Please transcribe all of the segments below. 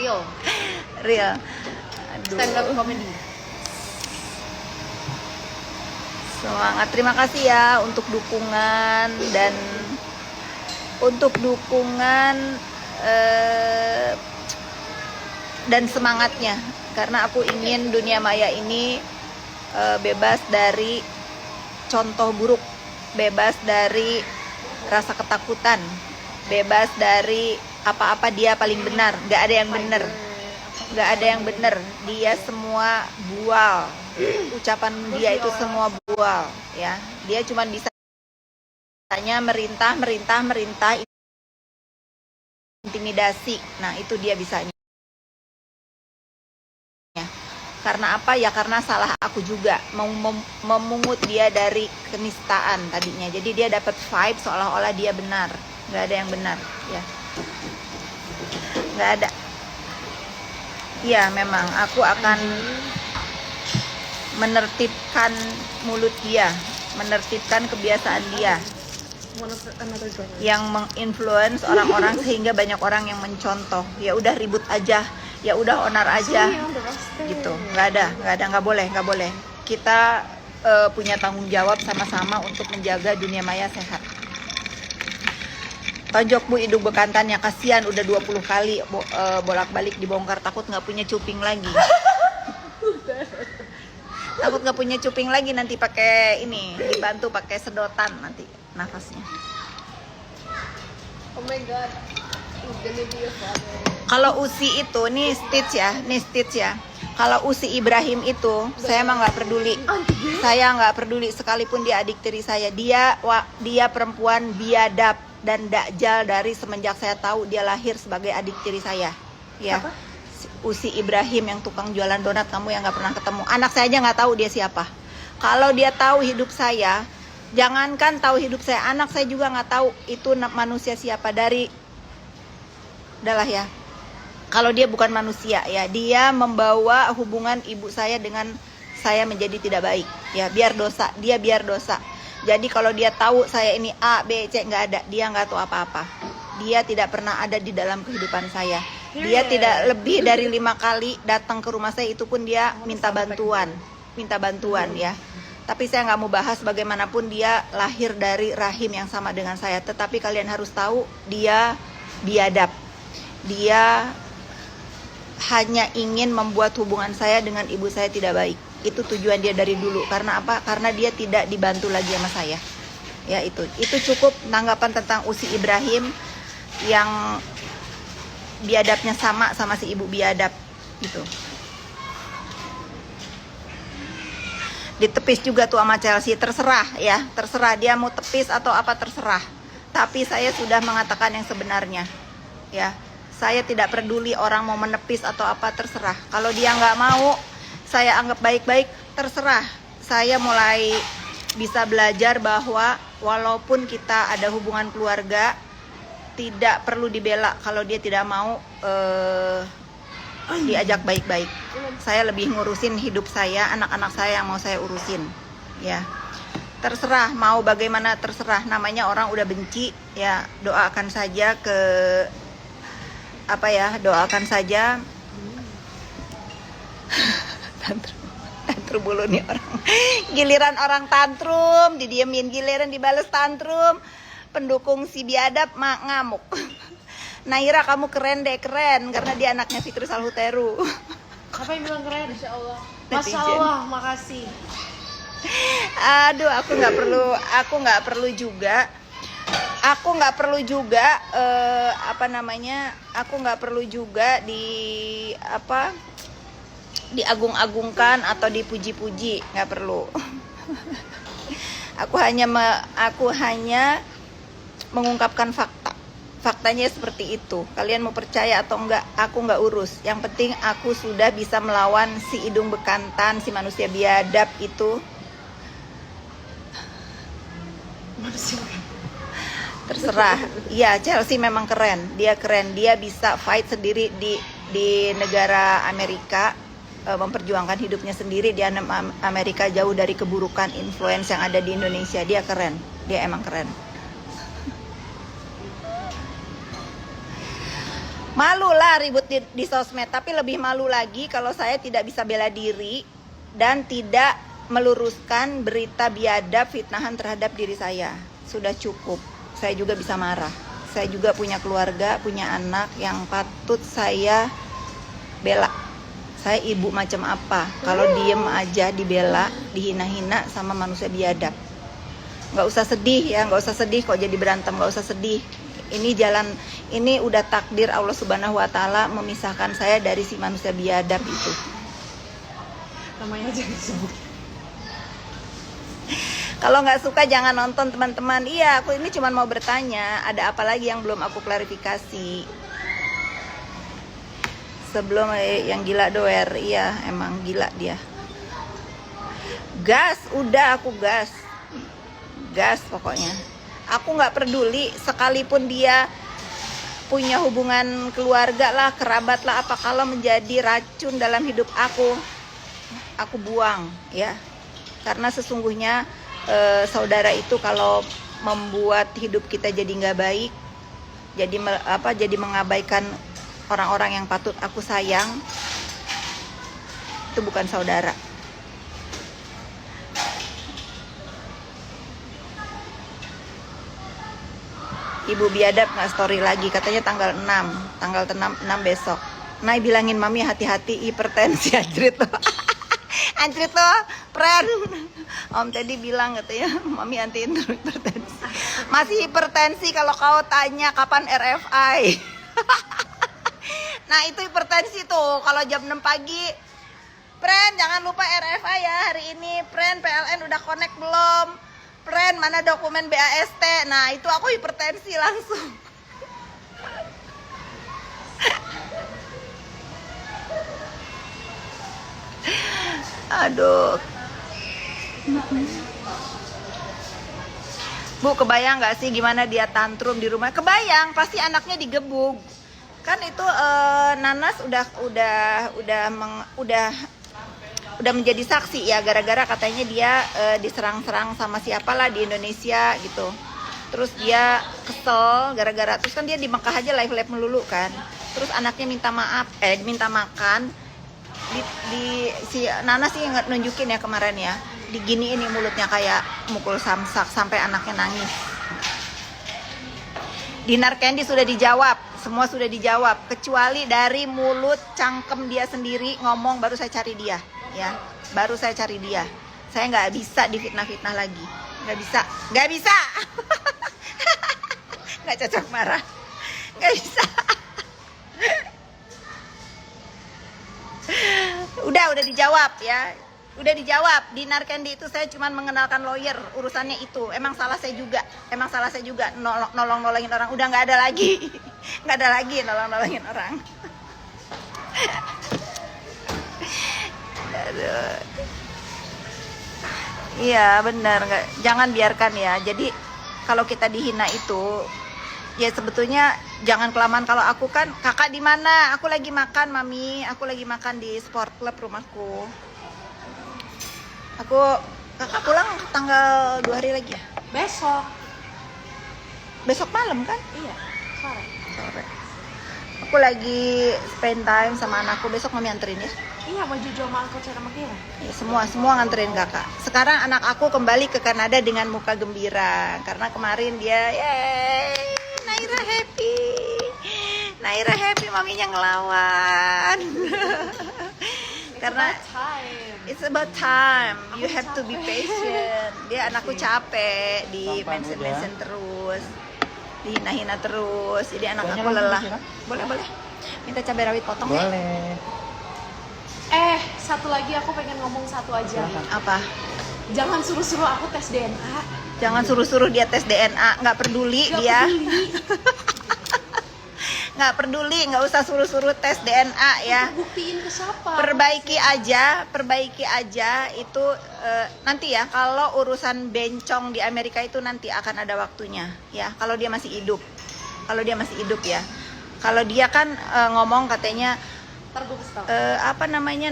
real. Real. Aduh. Stand up comedy. Semangat. Terima kasih ya untuk dukungan dan dan semangatnya, karena aku ingin dunia maya ini bebas dari contoh buruk, bebas dari rasa ketakutan, bebas dari apa-apa dia paling benar. Gak ada yang benar, gak ada yang benar, dia semua bual. Ucapan dia itu semua bual ya. Dia cuma bisa hanya merintah, intimidasi. Nah itu dia bisanya. Karena apa ya? Karena salah aku juga memungut dia dari kenistaan tadinya. Jadi dia dapat vibe seolah-olah dia benar. Nggak ada yang benar ya. Nggak ada. Iya memang aku akan menertibkan mulut dia, menertibkan kebiasaan dia yang menginfluence orang-orang sehingga banyak orang yang mencontoh. Ya udah ribut aja, ya udah onar aja gitu. Nggak boleh. Kita punya tanggung jawab sama-sama untuk menjaga dunia maya sehat. Tonjok Bu Idung Bekantan, yang kasihan udah 20 kali bolak-balik dibongkar, takut nggak punya cuping lagi. Takut nggak punya cuping lagi, nanti pakai ini, dibantu pakai sedotan nanti nafasnya. Oh my god. It's gonna be a father. Kalau Usi itu, nih Stitch ya. Kalau Usi Ibrahim itu, saya mah nggak peduli. Saya nggak peduli sekalipun dia adik tiri saya. Dia perempuan biadab dan dakjal dari semenjak saya tahu dia lahir sebagai adik tiri saya. Ya. Apa? Usi Ibrahim yang tukang jualan donat, kamu yang nggak pernah ketemu. Anak saya aja nggak tahu dia siapa. Kalau dia tahu hidup saya, jangankan tahu hidup saya, anak saya juga nggak tahu itu manusia siapa. Udahlah ya. Kalau dia bukan manusia ya, dia membawa hubungan ibu saya dengan saya menjadi tidak baik. Ya biar dosa, dia biar dosa. Jadi kalau dia tahu saya ini A, B, C, nggak ada, dia nggak tahu apa-apa. Dia tidak pernah ada di dalam kehidupan saya. Dia tidak lebih dari 5 kali datang ke rumah saya, itu pun dia minta bantuan ya. Tapi saya nggak mau bahas, bagaimanapun dia lahir dari rahim yang sama dengan saya. Tetapi kalian harus tahu dia biadab. Dia hanya ingin membuat hubungan saya dengan ibu saya tidak baik. Itu tujuan dia dari dulu. Karena apa? Karena dia tidak dibantu lagi sama saya. Ya itu cukup tanggapan tentang Usi Ibrahim yang biadabnya sama si ibu biadab gitu. Ditepis juga tuh sama Chelsea, terserah ya, terserah dia mau tepis atau apa, terserah. Tapi saya sudah mengatakan yang sebenarnya ya. Saya tidak peduli orang mau menepis atau apa, terserah. Kalau dia nggak mau, saya anggap baik-baik, terserah. Saya mulai bisa belajar bahwa walaupun kita ada hubungan keluarga, tidak perlu dibela kalau dia tidak mau diajak baik-baik. Saya lebih ngurusin hidup saya, anak-anak saya yang mau saya urusin ya. Terserah mau bagaimana, terserah. Namanya orang udah benci ya, doakan saja doakan saja. Tantrum mulu nih orang. Giliran orang tantrum didiemin, giliran dibales tantrum. Pendukung si biadab ngamuk. Naira, kamu keren deh, keren karena dia anaknya Fitri Salhuteru. Apa yang bilang keren? Masya Allah. Netizen. Masya Allah, makasih. Aduh, aku nggak perlu juga. Aku nggak perlu juga diagung-agungkan atau dipuji-puji, nggak perlu. Aku hanya mengungkapkan fakta. Faktanya seperti itu. Kalian mau percaya atau enggak, aku nggak urus. Yang penting aku sudah bisa melawan si hidung bekantan, si manusia biadab itu. Terserah. Iya, Chelsea memang keren. Dia keren. Dia bisa fight sendiri di negara Amerika, memperjuangkan hidupnya sendiri di Amerika, jauh dari keburukan influence yang ada di Indonesia. Dia keren. Dia emang keren. Malu lah ribut di sosmed, tapi lebih malu lagi kalau saya tidak bisa bela diri dan tidak meluruskan berita biadab fitnahan terhadap diri saya. Sudah cukup. Saya juga bisa marah. Saya juga punya keluarga, punya anak yang patut saya bela. Saya ibu macam apa kalau diem aja dibela, dihina-hina sama manusia biadab. Nggak usah sedih ya, nggak usah sedih kok jadi berantem, nggak usah sedih. Ini jalan, ini udah takdir Allah Subhanahu wa Ta'ala memisahkan saya dari si manusia biadab itu. Namanya aja disebut. Kalau nggak suka jangan nonton teman-teman. Iya, aku ini cuma mau bertanya, ada apa lagi yang belum aku klarifikasi? Sebelum yang gila doer, iya emang gila dia. Gas, udah aku gas pokoknya. Aku nggak peduli sekalipun dia punya hubungan keluarga lah, kerabat lah, apa kalau menjadi racun dalam hidup aku buang ya. Karena sesungguhnya saudara itu kalau membuat hidup kita jadi nggak baik, jadi mengabaikan orang-orang yang patut aku sayang, itu bukan saudara. Ibu biadab nggak story lagi, katanya tanggal 6 besok. Nay bilangin mami hati-hati hipertensi anjrit tuh. Anjrit tuh, friend. Om Teddy bilang katanya mami anti hipertensi. Masih hipertensi kalau kau tanya kapan RFI. Nah itu hipertensi tuh kalau jam 6 pagi. Friend jangan lupa RFI ya hari ini. Friend PLN udah connect belum? Friend, mana dokumen BAST? Nah, itu aku hipertensi langsung. Aduh. Bu, kebayang nggak sih gimana dia tantrum di rumah? Kebayang, pasti anaknya digebuk. Kan itu Nanas udah menjadi saksi ya, gara-gara katanya dia diserang-serang sama siapalah di Indonesia gitu. Terus dia kesel gara-gara, terus kan dia di Mekah aja live melulu kan. Terus anaknya minta makan. Si Nana sih nunjukin ya kemarin ya, diginiin nih mulutnya kayak mukul samsak sampai anaknya nangis. Dinar Candy sudah dijawab, semua sudah dijawab, kecuali dari mulut cangkem dia sendiri ngomong, baru saya cari dia. Ya, baru saya cari dia. Saya nggak bisa difitnah-fitnah lagi, nggak bisa, nggak cocok marah, nggak bisa. Udah dijawab ya, udah dijawab. Dinar Candy itu saya cuma mengenalkan lawyer, urusannya itu. Emang salah saya juga, nolongin orang. Udah nggak ada lagi, nolongin orang. Aduh. Iya benar, jangan biarkan ya. Jadi kalau kita dihina itu ya sebetulnya jangan kelamaan. Kalau aku kan, kakak di mana? Aku lagi makan mami, aku lagi makan di sport club rumahku. Kakak pulang tanggal 2 hari lagi ya? Besok malam kan? Iya, sore. Aku lagi spend time sama anakku. Besok mami anterin ya. Iya, mau jujur sama Uncle Cara Makia. Ya, semua nganterin kakak. Sekarang anak aku kembali ke Kanada dengan muka gembira karena kemarin dia, yeay, Naira happy maminya ngelawan. Karena it's about time. You have to be patient. Dia anakku capek di mention terus, dihina-hina terus. Jadi anak aku lelah. Boleh. Minta cabai rawit potong ya? Boleh. Satu lagi aku pengen ngomong satu aja. Apa? Jangan suruh-suruh aku tes DNA. Jangan suruh-suruh dia tes DNA. Nggak peduli dia. Nggak peduli, nggak usah suruh-suruh tes DNA ya. Buktiin ke siapa? Perbaiki aja itu nanti ya. Kalau urusan bencong di Amerika itu nanti akan ada waktunya ya. Kalau dia masih hidup ya. Kalau dia kan ngomong katanya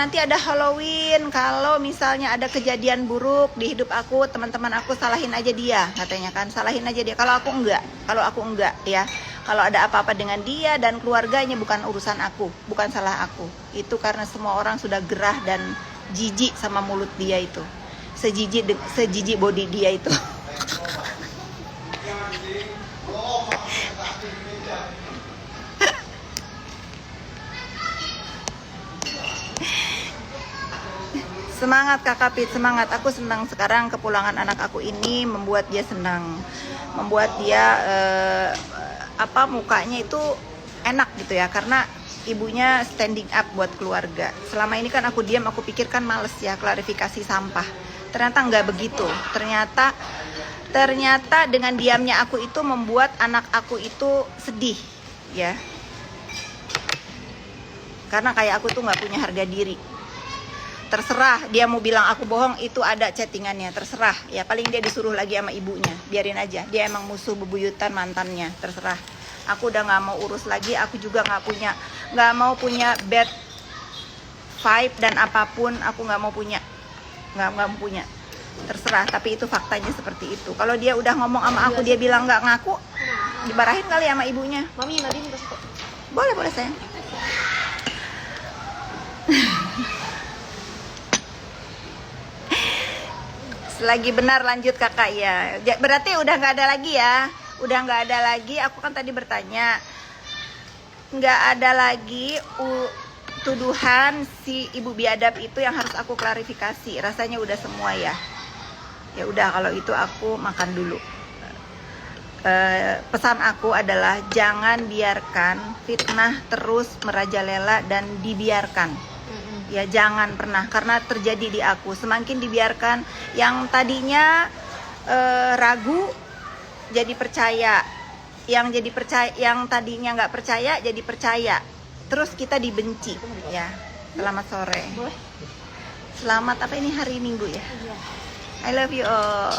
nanti ada Halloween, kalau misalnya ada kejadian buruk di hidup aku, teman-teman aku salahin aja dia, katanya kan, salahin aja dia. Kalau aku enggak ya, Kalau ada apa-apa dengan dia dan keluarganya bukan urusan aku, bukan salah aku. Itu karena semua orang sudah gerah dan jijik sama mulut dia itu. Sejijik body dia itu. Semangat Kakak Pit, semangat. Aku senang sekarang kepulangan anak aku ini membuat dia senang, membuat dia mukanya itu enak gitu ya, karena ibunya standing up buat keluarga. Selama ini kan aku diam, aku pikir kan males ya klarifikasi sampah. Ternyata nggak begitu. Ternyata dengan diamnya aku itu membuat anak aku itu sedih ya. Karena kayak aku tuh nggak punya harga diri. Terserah dia mau bilang aku bohong, itu ada chattingannya, terserah ya. Paling dia disuruh lagi sama ibunya, biarin aja. Dia emang musuh bebuyutan mantannya, terserah. Aku udah nggak mau urus lagi. Aku juga nggak mau punya bad vibe dan apapun. Aku nggak mau punya, terserah. Tapi itu faktanya seperti itu. Kalau dia udah ngomong sama aku, dia bilang nggak ngaku, dibarahin kali sama ibunya. Mami, Nadine minta satu. Boleh sayang. Lagi benar, lanjut kakak ya. Berarti udah nggak ada lagi ya, udah nggak ada lagi. Aku kan tadi bertanya, nggak ada lagi tuduhan si ibu biadab itu yang harus aku klarifikasi. Rasanya udah semua ya. Ya udah, kalau itu aku makan dulu. Pesan aku adalah jangan biarkan fitnah terus merajalela dan dibiarkan. Ya jangan pernah, karena terjadi di aku. Semakin dibiarkan, yang tadinya ragu jadi percaya, yang tadinya nggak percaya jadi percaya, terus kita dibenci ya. Selamat sore. Boleh? Selamat apa ini, hari Minggu ya? Iya. I love you all.